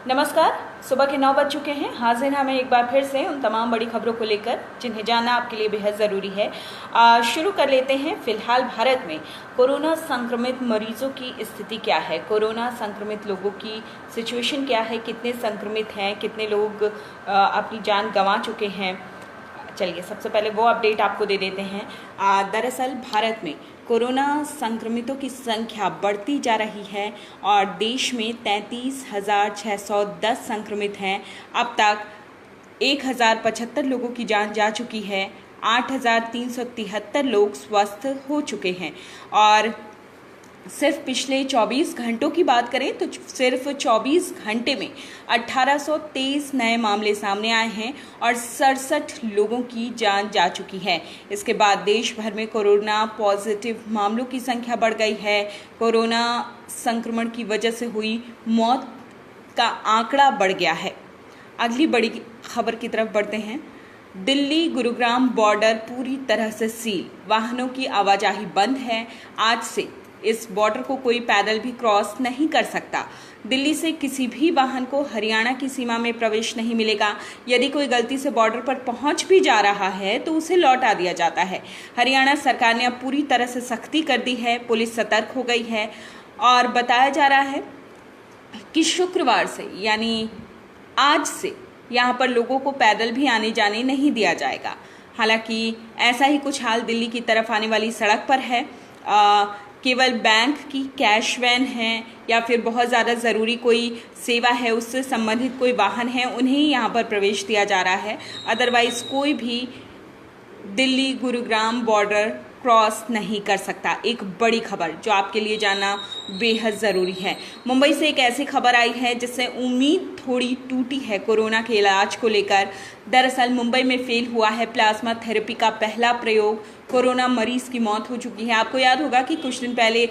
नमस्कार। सुबह के 9 बज चुके हैं। हाजिर हमें एक बार फिर से उन तमाम बड़ी खबरों को लेकर जिन्हें जानना आपके लिए बेहद ज़रूरी है। शुरू कर लेते हैं। फिलहाल भारत में कोरोना संक्रमित मरीजों की स्थिति क्या है, कोरोना संक्रमित लोगों की सिचुएशन क्या है, कितने संक्रमित हैं, कितने लोग अपनी जान गंवा चुके हैं। चलिए सबसे पहले वो अपडेट आपको दे देते हैं। दरअसल भारत में कोरोना संक्रमितों की संख्या बढ़ती जा रही है और देश में 33,610 संक्रमित हैं। अब तक 1,075 लोगों की जान जा चुकी है, 8,373 लोग स्वस्थ हो चुके हैं और सिर्फ पिछले 24 घंटों की बात करें तो सिर्फ 24 घंटे में 1823 नए मामले सामने आए हैं और 67 लोगों की जान जा चुकी है। इसके बाद देश भर में कोरोना पॉजिटिव मामलों की संख्या बढ़ गई है। कोरोना संक्रमण की वजह से हुई मौत का आंकड़ा बढ़ गया है। अगली बड़ी खबर की तरफ बढ़ते हैं। दिल्ली गुरुग्राम बॉर्डर पूरी तरह से सील, वाहनों की आवाजाही बंद है। आज से इस बॉर्डर को कोई पैदल भी क्रॉस नहीं कर सकता। दिल्ली से किसी भी वाहन को हरियाणा की सीमा में प्रवेश नहीं मिलेगा। यदि कोई गलती से बॉर्डर पर पहुंच भी जा रहा है तो उसे लौटा दिया जाता है। हरियाणा सरकार ने अब पूरी तरह से सख्ती कर दी है। पुलिस सतर्क हो गई है और बताया जा रहा है कि शुक्रवार से यानी आज से यहाँ पर लोगों को पैदल भी आने जाने नहीं दिया जाएगा। हालांकि ऐसा ही कुछ हाल दिल्ली की तरफ आने वाली सड़क पर है। केवल बैंक की कैश वैन है या फिर बहुत ज़्यादा ज़रूरी कोई सेवा है, उससे संबंधित कोई वाहन है, उन्हें ही यहाँ पर प्रवेश दिया जा रहा है। अदरवाइज़ कोई भी दिल्ली गुरुग्राम बॉर्डर क्रॉस नहीं कर सकता। एक बड़ी खबर जो आपके लिए जानना बेहद ज़रूरी है। मुंबई से एक ऐसी खबर आई है जिससे उम्मीद थोड़ी टूटी है कोरोना के इलाज को लेकर। दरअसल मुंबई में फेल हुआ है प्लाज्मा थेरेपी का पहला प्रयोग। कोरोना मरीज की मौत हो चुकी है। आपको याद होगा कि कुछ दिन पहले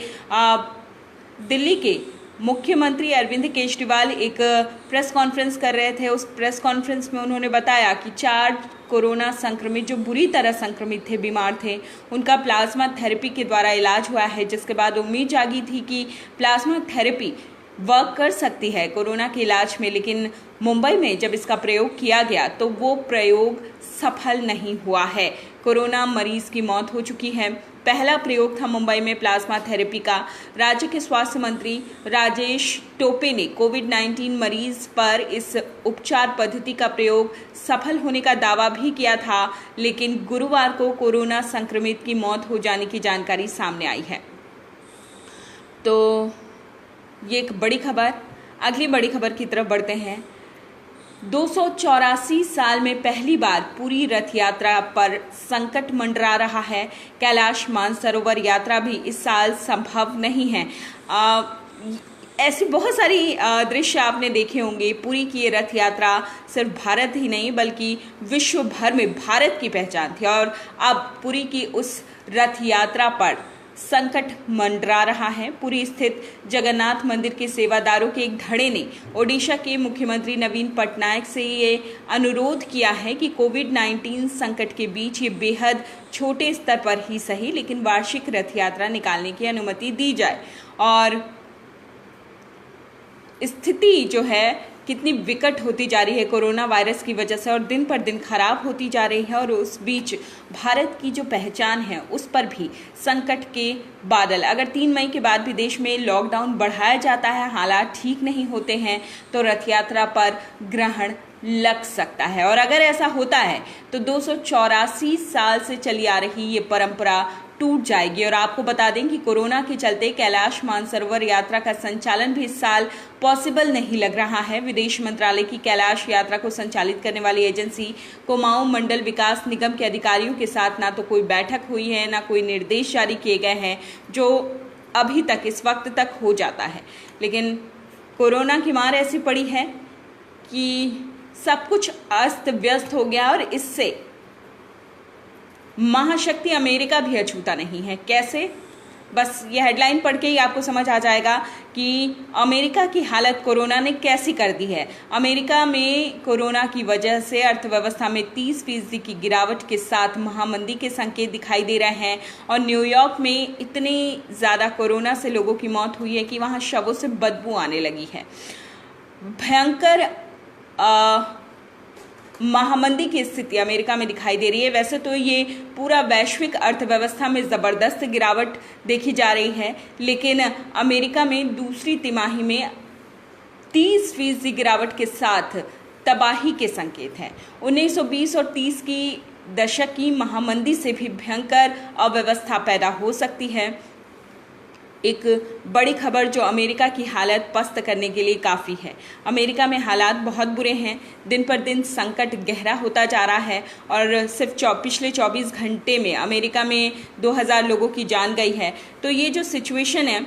दिल्ली के मुख्यमंत्री अरविंद केजरीवाल एक प्रेस कॉन्फ्रेंस कर रहे थे। उस प्रेस कॉन्फ्रेंस में उन्होंने बताया कि 4 कोरोना संक्रमित जो बुरी तरह संक्रमित थे, बीमार थे, उनका प्लाज्मा थेरेपी के द्वारा इलाज हुआ है, जिसके बाद उम्मीद जागी थी कि प्लाज्मा थेरेपी वर्क कर सकती है कोरोना के इलाज में। लेकिन मुंबई में जब इसका प्रयोग किया गया तो वो प्रयोग सफल नहीं हुआ है। कोरोना मरीज की मौत हो चुकी है। पहला प्रयोग था मुंबई में प्लाज्मा थेरेपी का। राज्य के स्वास्थ्य मंत्री राजेश टोपे ने कोविड-19 मरीज पर इस उपचार पद्धति का प्रयोग सफल होने का दावा भी किया था, लेकिन गुरुवार को कोरोना संक्रमित की मौत हो जाने की जानकारी सामने आई है। तो ये एक बड़ी खबर। अगली बड़ी खबर की तरफ बढ़ते हैं। 284 साल में पहली बार पूरी रथ यात्रा पर संकट मंडरा रहा है। कैलाश मानसरोवर यात्रा भी इस साल संभव नहीं है। ऐसी बहुत सारी दृश्य आपने देखे होंगे। पुरी की ये रथ यात्रा सिर्फ भारत ही नहीं बल्कि विश्व भर में भारत की पहचान थी और अब पुरी की उस रथ यात्रा पर संकट मंडरा रहा है। पुरी स्थित जगन्नाथ मंदिर के सेवादारों के एक धड़े ने ओडिशा के मुख्यमंत्री नवीन पटनायक से ये अनुरोध किया है कि कोविड-19 संकट के बीच ये बेहद छोटे स्तर पर ही सही लेकिन वार्षिक रथ यात्रा निकालने की अनुमति दी जाए। और स्थिति जो है कितनी विकट होती जा रही है कोरोना वायरस की वजह से और दिन पर दिन खराब होती जा रही है और उस बीच भारत की जो पहचान है उस पर भी संकट के बादल। अगर 3 मई के बाद भी देश में लॉकडाउन बढ़ाया जाता है, हालात ठीक नहीं होते हैं तो रथ यात्रा पर ग्रहण लग सकता है और अगर ऐसा होता है तो 284 साल से चली आ रही ये परंपरा टूट जाएगी। और आपको बता दें कि कोरोना के चलते कैलाश मानसरोवर यात्रा का संचालन भी इस साल पॉसिबल नहीं लग रहा है। विदेश मंत्रालय की कैलाश यात्रा को संचालित करने वाली एजेंसी कुमाऊं मंडल विकास निगम के अधिकारियों के साथ ना तो कोई बैठक हुई है, ना कोई निर्देश जारी किए गए हैं, जो अभी तक इस वक्त तक हो जाता है। लेकिन कोरोना की मार ऐसी पड़ी है कि सब कुछ अस्त व्यस्त हो गया और इससे महाशक्ति अमेरिका भी अछूता नहीं है। कैसे? बस ये हेडलाइन पढ़ के ही आपको समझ आ जाएगा कि अमेरिका की हालत कोरोना ने कैसी कर दी है। अमेरिका में कोरोना की वजह से अर्थव्यवस्था में 30% की गिरावट के साथ महामंदी के संकेत दिखाई दे रहे हैं और न्यूयॉर्क में इतनी ज़्यादा कोरोना से लोगों की मौत हुई है कि वहाँ शवों से बदबू आने लगी है। भयंकर महामंदी की स्थिति अमेरिका में दिखाई दे रही है। वैसे तो ये पूरा वैश्विक अर्थव्यवस्था में ज़बरदस्त गिरावट देखी जा रही है, लेकिन अमेरिका में दूसरी तिमाही में 30% गिरावट के साथ तबाही के संकेत हैं। 1920 और 30 की दशक की महामंदी से भी भयंकर अव्यवस्था पैदा हो सकती है। एक बड़ी खबर जो अमेरिका की हालत पस्त करने के लिए काफ़ी है। अमेरिका में हालात बहुत बुरे हैं, दिन पर दिन संकट गहरा होता जा रहा है और सिर्फ पिछले 24 घंटे में अमेरिका में 2000 लोगों की जान गई है। तो ये जो सिचुएशन है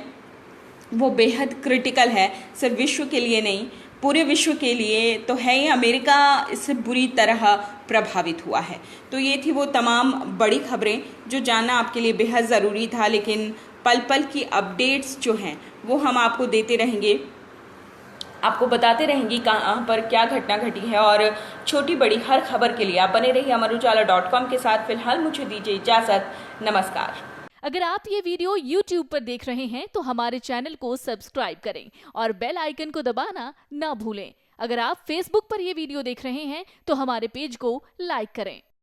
वो बेहद क्रिटिकल है, सिर्फ विश्व के लिए नहीं, पूरे विश्व के लिए तो है ही। अमेरिका इससे बुरी तरह प्रभावित हुआ है। तो ये थी वो तमाम बड़ी खबरें जो जानना आपके लिए बेहद ज़रूरी था, लेकिन पल पल की अपडेट्स जो हैं वो हम आपको देते रहेंगे, आपको बताते रहेंगे कहाँ पर क्या घटना घटी है। और छोटी बड़ी हर खबर के लिए आप बने रहिए amarujala.com के साथ। फिलहाल मुझे दीजिए इजाज़त, नमस्कार। अगर आप ये वीडियो YouTube पर देख रहे हैं तो हमारे चैनल को सब्सक्राइब करें और बेल आइकन को दबाना ना भूलें। अगर आप Facebook पर ये वीडियो देख रहे हैं तो हमारे पेज को लाइक करें।